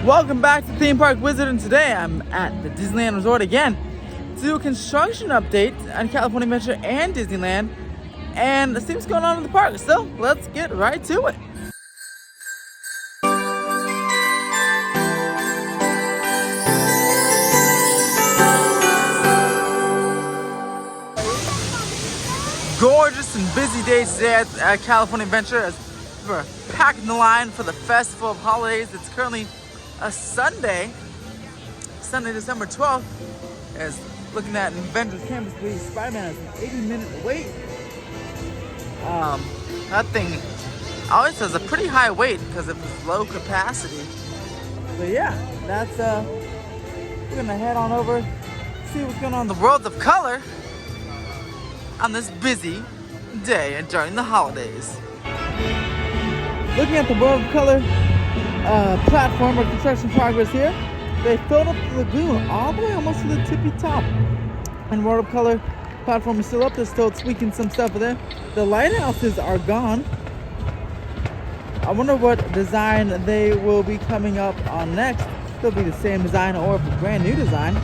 Welcome back to Theme Park Wizard, and today I'm at the Disneyland Resort again to do a construction update on California Adventure and Disneyland and see what's going on in the park. So let's get right to it. Gorgeous and busy day today at California Adventure as we're packing the line for the Festival of Holidays. It's currently a Sunday, December 12th, as looking at Avengers Campus, where Spider-Man has an 80-minute wait. That thing always has a pretty high wait because of its low capacity. But yeah, that's we're gonna head on over, see what's going on in the world of color on this busy day and during the holidays. Looking at the World of Color platform or construction progress here, they filled up the lagoon all the way almost to the tippy top. And World of Color platform is still up. They're still tweaking some stuff there. The lighthouses are gone. I wonder what design they will be coming up on next. They'll be the same design or a brand new design.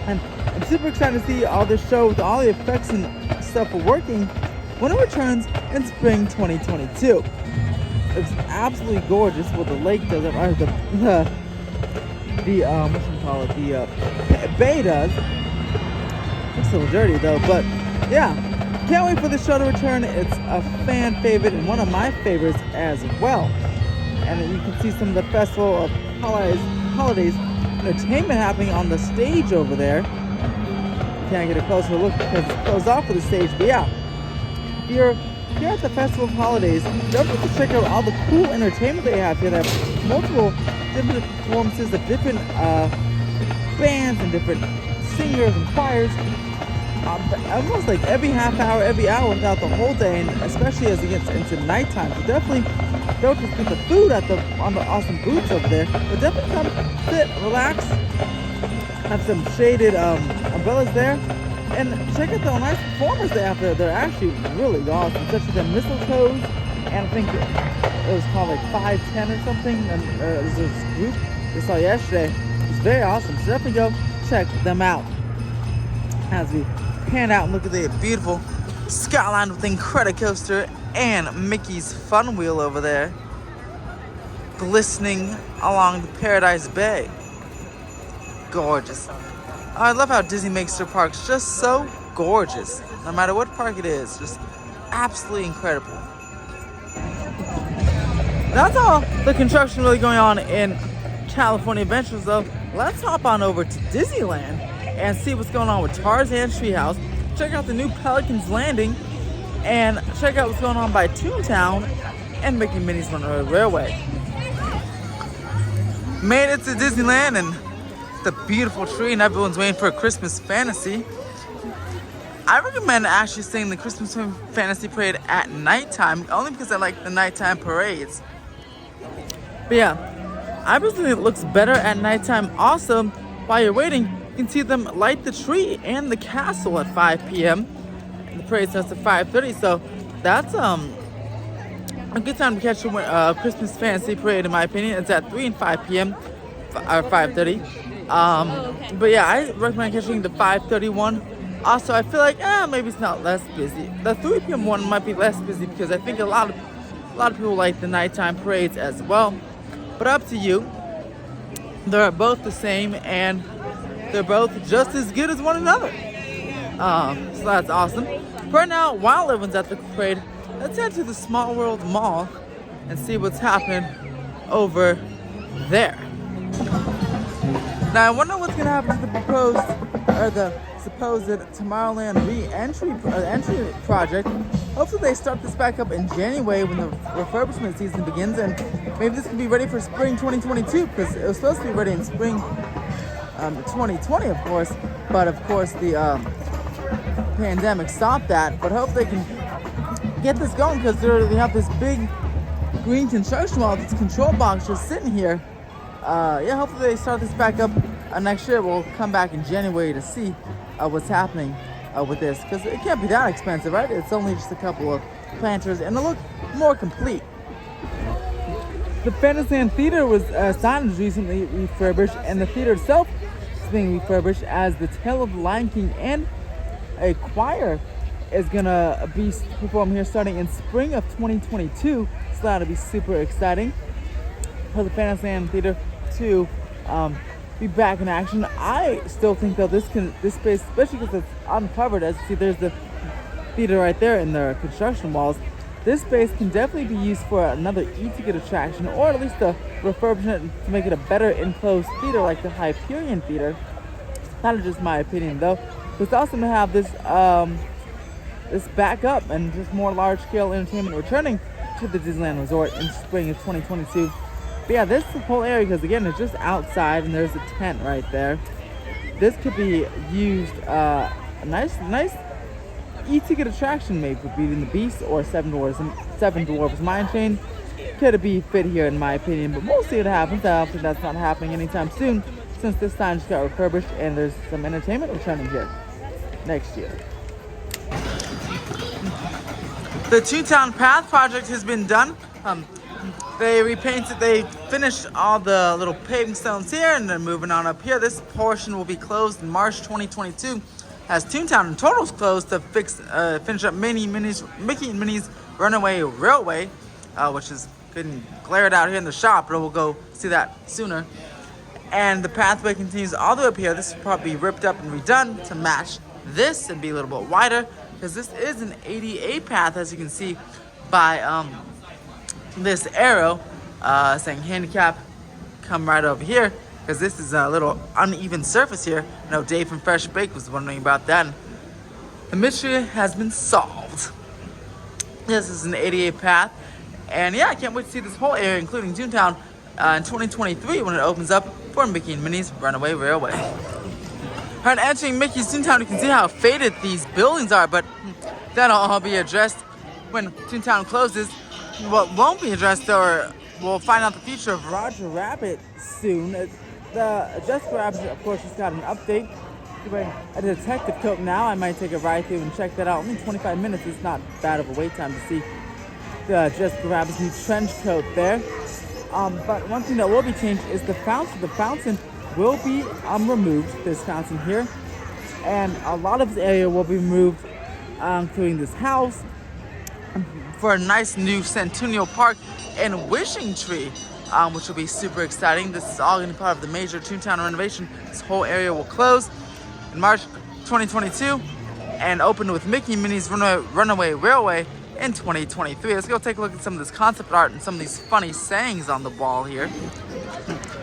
And I'm super excited to see all this show with all the effects and stuff working when it returns in spring 2022. It's absolutely gorgeous what the lake does, or the what should we call it? The bay does. It's a little dirty though, but yeah, can't wait for the show to return. It's a fan favorite and one of my favorites as well. And you can see some of the Festival of Holidays entertainment happening on the stage over there. Can't get a closer look because it's closed off for the stage, but yeah, if you're here at the Festival of Holidays, don't forget to check out all the cool entertainment they have here. They have multiple different performances of different bands and different singers and choirs. Almost like every half hour, every hour throughout the whole day, and especially as it gets into nighttime. So definitely don't just get the food on the awesome booths over there, but definitely come sit, relax, have some shaded umbrellas there. And check out the nice performers they have there. They're actually really awesome, such as the mistletoes, and I think it was called like 510 or something. And there's this group we saw yesterday. It's very awesome. So definitely go check them out. As we pan out and look at the beautiful skyline with the Incredicoaster and Mickey's Fun Wheel over there, glistening along the Paradise Bay. Gorgeous. I love how Disney makes their parks just so gorgeous. No matter what park it is, just absolutely incredible. That's all the construction really going on in California Adventures though. Let's hop on over to Disneyland and see what's going on with Tarzans Treehouse. Check out the new Pelicans Landing and check out what's going on by Toontown and Mickey and Minnie's Runaway Railway. Made it to Disneyland and the beautiful tree, and everyone's waiting for a Christmas fantasy. I recommend actually seeing the Christmas fantasy parade at nighttime, only because I like the nighttime parades. But yeah, I personally think it looks better at nighttime. Also, while you're waiting, you can see them light the tree and the castle at 5 p.m. And the parade starts at 5:30, so that's a good time to catch a Christmas fantasy parade, in my opinion. It's at 3 and 5 p.m. or 5:30. But yeah, I recommend catching the 5:31. Also, I feel like maybe it's not less busy. The 3 p.m. one might be less busy because I think a lot of people like the nighttime parades as well. But up to you. They're both the same and they're both just as good as one another. So that's awesome. For now, while everyone's at the parade, let's head to the Small World Mall and see what's happening over there. Now I wonder what's gonna happen to the supposed Tomorrowland entry project. Hopefully they start this back up in January when the refurbishment season begins, and maybe this can be ready for spring 2022 because it was supposed to be ready in spring 2020, of course. But of course the pandemic stopped that. But hope they can get this going because they have this big green construction wall, this control box just sitting here. Yeah, hopefully they start this back up next year. We'll come back in January to see what's happening with this, because it can't be that expensive, right? It's only just a couple of planters and it'll look more complete. The Fantasyland Theater was signage recently refurbished, and the theater itself is being refurbished as the Tale of the Lion King, and a choir is gonna be performed here starting in spring of 2022. So that'll be super exciting for the Fantasyland Theater to be back in action. I still think though this space, especially because it's uncovered, as you see, there's the theater right there in the construction walls. This space can definitely be used for another e-ticket attraction, or at least a refurbishment to make it a better enclosed theater like the Hyperion Theater. That is just my opinion though. It's awesome to have this this back up and just more large-scale entertainment returning to the Disneyland Resort in spring of 2022. But yeah, this whole area, because again, it's just outside and there's a tent right there. This could be used a nice e-ticket attraction, maybe with Beauty and the Beast or Seven Dwarfs Mine Train. Could be fit here in my opinion, but we'll see what happens. I don't think that's not happening anytime soon, since this sign just got refurbished and there's some entertainment returning here next year. The Toontown Path project has been done. They finished all the little paving stones here, and they're moving on up here. This portion will be closed in March 2022, as Toontown in total is closed to finish up Mickey and Minnie's Runaway Railway, which is getting glared out here in the shop, but we'll go see that sooner. And the pathway continues all the way up here. This will probably be ripped up and redone to match this and be a little bit wider, because this is an ADA path, as you can see by this arrow saying handicap, come right over here, because this is a little uneven surface here. I know Dave from Fresh Bake was wondering about that. The mystery has been solved. This is an ADA path, and yeah, I can't wait to see this whole area, including Toontown, in 2023 when it opens up for Mickey and Minnie's Runaway Railway. Alright, entering Mickey's Toontown, you can see how faded these buildings are, but that'll all be addressed when Toontown closes. What won't be addressed, or we'll find out the future of Roger Rabbit soon. The Jessica Rabbit, of course, just got an update. She's wearing a detective coat now. I might take a ride through and check that out. Only 25 minutes is not bad of a wait time to see the Jessica Rabbit's new trench coat there. But one thing that will be changed is the fountain. The fountain will be removed, this fountain here. And a lot of the area will be removed, including this house, for a nice new Centennial Park and Wishing Tree, which will be super exciting. This is all going to be part of the major Toontown renovation. This whole area will close in March 2022 and open with Mickey and Minnie's Runaway Railway in 2023. Let's go take a look at some of this concept art and some of these funny sayings on the wall here.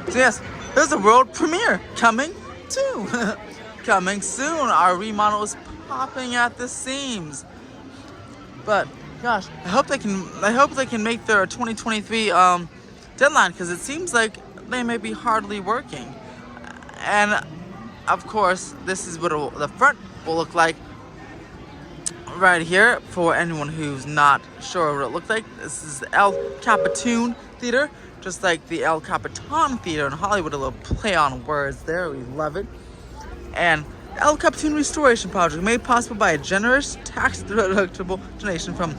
So yes, there's a world premiere coming too. Coming soon. Our remodel is popping at the seams. But gosh, I hope they can make their 2023 deadline, because it seems like they may be hardly working. And of course, this is what the front will look like right here for anyone who's not sure what it looks like. This is the El Capitan Theater, just like the El Capitan Theater in Hollywood. A little play on words there. We love it. And El Capitan Restoration Project, made possible by a generous tax-deductible donation from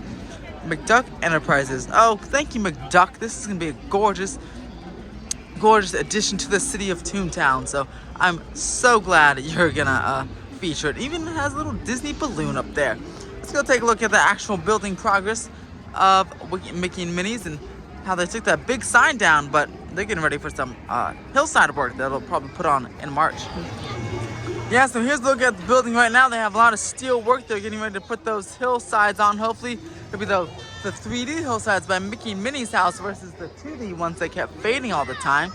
McDuck Enterprises. Oh, thank you, McDuck. This is going to be a gorgeous addition to the city of Toontown. So I'm so glad you're going to feature it. Even has a little Disney balloon up there. Let's go take a look at the actual building progress of Mickey and Minnie's and how they took that big sign down, but they're getting ready for some hillside work that they'll probably put on in March. Yeah, so here's a look at the building right now. They have a lot of steel work. They're getting ready to put those hillsides on. Hopefully, it'll be the 3D hillsides by Mickey and Minnie's house versus the 2D ones that kept fading all the time.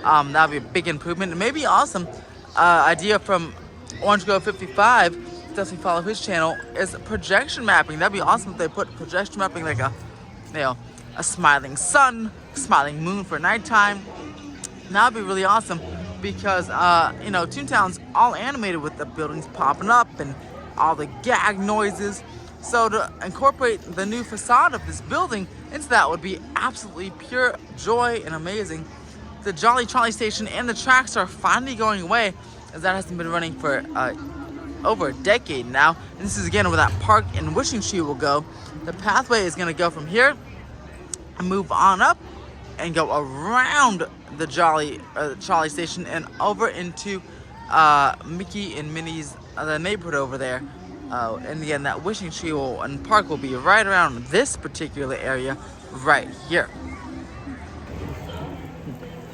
That'll be a big improvement. It may be awesome. Idea from Orange Grove 55, definitely follow his channel, is projection mapping. That'd be awesome if they put projection mapping like a smiling sun, smiling moon for nighttime. That'd be really awesome. Because, Toontown's all animated with the buildings popping up and all the gag noises. So to incorporate the new facade of this building into that would be absolutely pure joy and amazing. The Jolly Trolley Station and the tracks are finally going away, as that hasn't been running for over a decade now. And this is again where that park and Wishing Tree will go. The pathway is going to go from here and move on up and go around the Charlie Station and over into Mickey and Minnie's the neighborhood over there. And again, that wishing tree and park will be right around this particular area right here.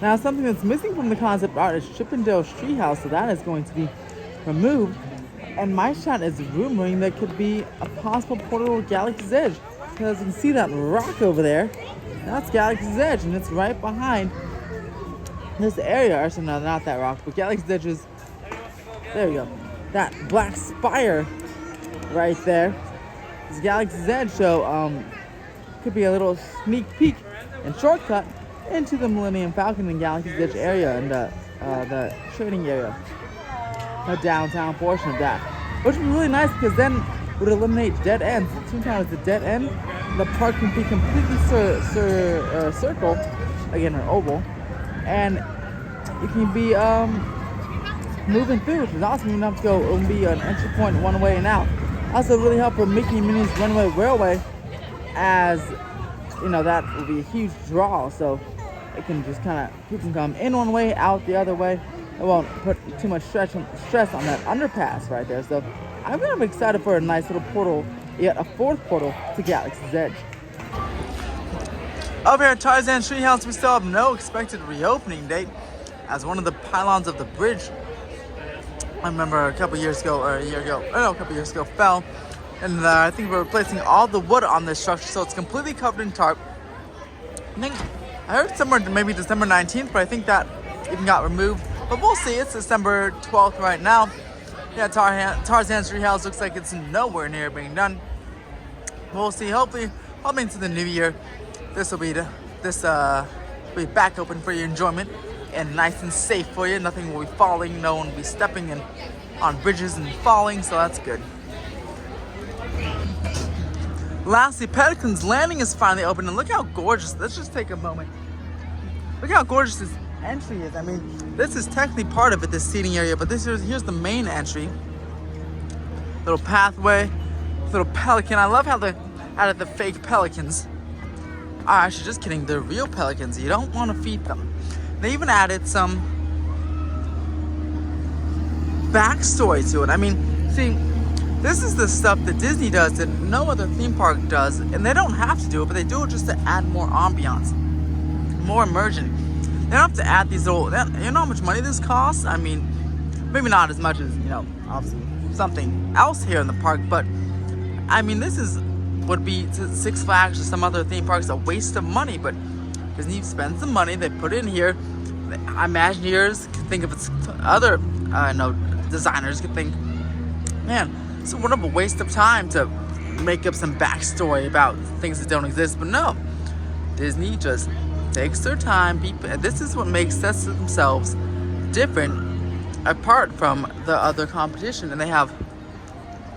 Now, something that's missing from the concept art is Chippendale's Treehouse, so that is going to be removed. And my shot is rumoring that could be a possible portal to Galaxy's Edge. Because you can see that rock over there. That's Galaxy's Edge, and it's right behind this area. Actually, no, not that rock, but Galaxy's Edge is, there we go. That black spire right there is Galaxy's Edge, so could be a little sneak peek and shortcut into the Millennium Falcon and Galaxy's Edge area and the trading area, the downtown portion of that, which would be really nice because then would eliminate dead ends. Toontown is a dead end. The park can be completely circle, again an oval, and it can be moving through, which is awesome. You don't have to go. It will be an entry point one way and out. Also, really help for Mickey and Minnie's Runaway Railway, as you know that will be a huge draw. So it can just kind of, you can come in one way, out the other way. It won't put too much stress on that underpass right there. So I'm kind of excited for a nice little portal, yet a fourth portal to Galaxy's Edge. Over here at Tarzans Treehouse, we still have no expected reopening date, as one of the pylons of the bridge, I remember a couple years ago, fell, and I think we're replacing all the wood on this structure, so it's completely covered in tarp. I heard somewhere maybe December 19th, but I think that even got removed. But we'll see. It's December 12th right now. Yeah, Tarzan's Treehouse looks like it's nowhere near being done. We'll see. Hopefully into the new year, this will be back open for your enjoyment and nice and safe for you. Nothing will be falling. No one will be stepping on bridges and falling. So that's good. Lastly, Pelicans Landing is finally open, and look how gorgeous. Let's just take a moment. Look how gorgeous this entry is. I mean, this is technically part of it, this seating area, but here's the main entry. Little pathway, little pelican. I love how they added the fake pelicans. Actually, just kidding. They're real pelicans. You don't want to feed them. They even added some backstory to it. I mean, see, this is the stuff that Disney does that no other theme park does, and they don't have to do it, but they do it just to add more ambiance, more immersion. They don't have to add these little, you know how much money this costs? I mean, maybe not as much as, obviously something else here in the park, but I mean, this would be to Six Flags or some other theme parks a waste of money, but Disney spends the money, they put it in here. Imagineers could think of its other, designers could think, man, it's what a waste of time to make up some backstory about things that don't exist. But no, Disney just takes their time. This is what makes themselves different apart from the other competition, and they have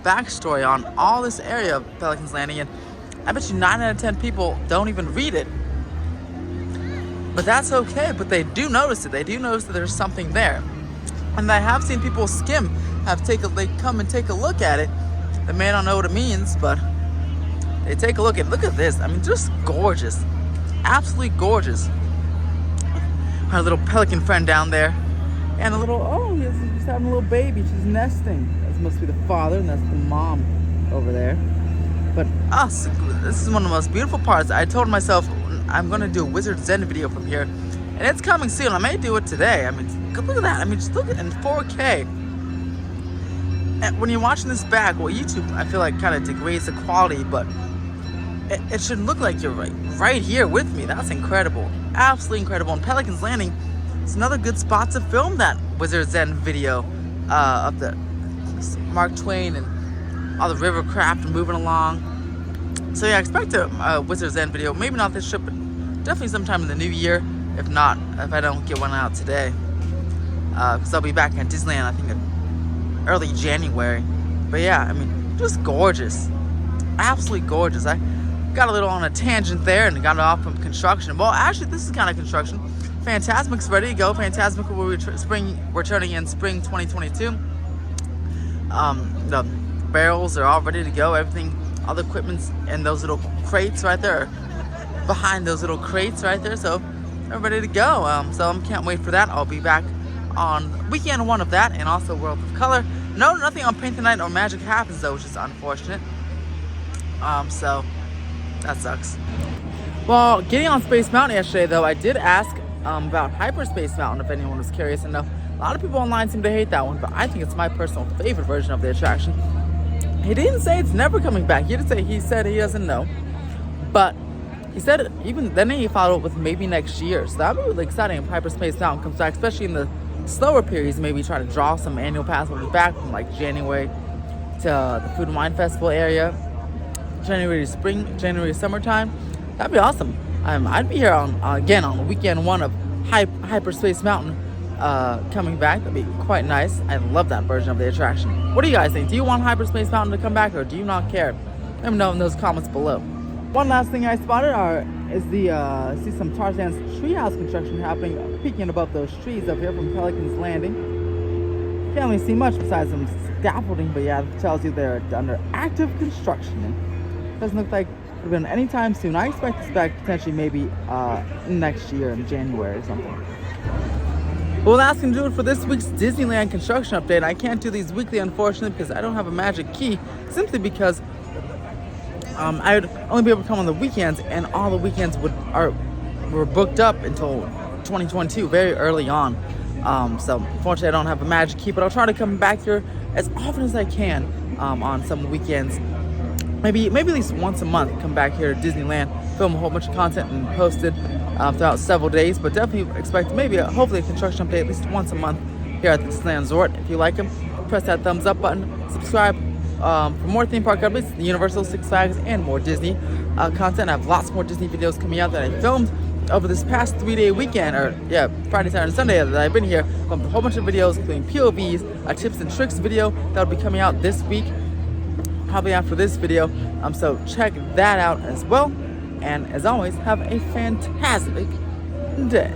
backstory on all this area of Pelicans Landing, and I bet you 9 out of 10 people don't even read it. But that's okay, but they do notice it. They do notice that there's something there. And I have seen people skim, they come and take a look at it. They may not know what it means, but they take a look at it. Look at this. I mean, just gorgeous. Absolutely gorgeous. Our little pelican friend down there. And he's having a little baby. She's nesting. This must be the father, and that's the mom over there. But this is one of the most beautiful parts. I told myself I'm going to do a Wizard's End video from here, and it's coming soon. I may do it today. I mean, look at that. I mean, just look at it in 4K. And when you're watching this back, well, YouTube, I feel like kind of degrades the quality, but it should look like you're right here with me. That's incredible. Absolutely incredible. And Pelicans Landing is another good spot to film that Wizard's End video of the Mark Twain and all the river craft moving along. So yeah, expect a Wizard's End video. Maybe not this trip, but definitely sometime in the new year. If not, if I don't get one out today. Because I'll be back at Disneyland, I think, in early January. But yeah, I mean, just gorgeous. Absolutely gorgeous. I got a little on a tangent there and got off from construction. Well, actually, this is kind of construction. Fantasmic's ready to go. Fantasmic will be returning in spring 2022. The barrels are all ready to go. Everything, all the equipment's in those little crates right there. Behind those little crates right there. So they're ready to go. So I can't wait for that. I'll be back on weekend 1 of that, and also World of Color. No, nothing on Paint the Night or Magic Happens though, which is unfortunate. So that sucks. Well, getting on Space Mountain yesterday though, I did ask about Hyperspace Mountain if anyone was curious, and a lot of people online seem to hate that one, but I think it's my personal favorite version of the attraction. He didn't say it's never coming back. He said he doesn't know, but he said even then he followed up with maybe next year. So that'd be really exciting if Hyperspace Mountain comes back, especially in the slower periods. Maybe try to draw some annual pass holders back from like January to the Food and Wine Festival area, January to spring, January to summertime. That'd be awesome. I'd be here again on weekend 1 of Hyperspace Mountain coming back. That'd be quite nice. I love that version of the attraction. What do you guys think? Do you want Hyperspace Mountain to come back, or do you not care? Let me know in those comments below. One last thing I spotted is see some Tarzan's Treehouse construction happening, peeking above those trees up here from Pelicans Landing. Can't really see much besides some scaffolding, but yeah, it tells you they're under active construction. And doesn't look like it'll be anytime soon. I expect this back potentially maybe next year in January or something. Well, that's going to do it for this week's Disneyland construction update. I can't do these weekly, unfortunately, because I don't have a magic key, simply because I would only be able to come on the weekends, and all the weekends were booked up until 2022, very early on. So unfortunately, I don't have a magic key, but I'll try to come back here as often as I can on some weekends. Maybe at least once a month, come back here to Disneyland, film a whole bunch of content, and post it throughout several days. But definitely expect hopefully a construction update at least once a month here at the Disneyland Resort. If you like them, press that thumbs up button, subscribe for more theme park updates, the Universal, Six Flags, and more Disney content. I have lots more Disney videos coming out that I filmed over this past 3-day weekend, Friday, Saturday, and Sunday that I've been here. A whole bunch of videos, including POVs, a tips and tricks video that'll be coming out this week, probably after this video. So check that out as well. And as always, have a fantastic day.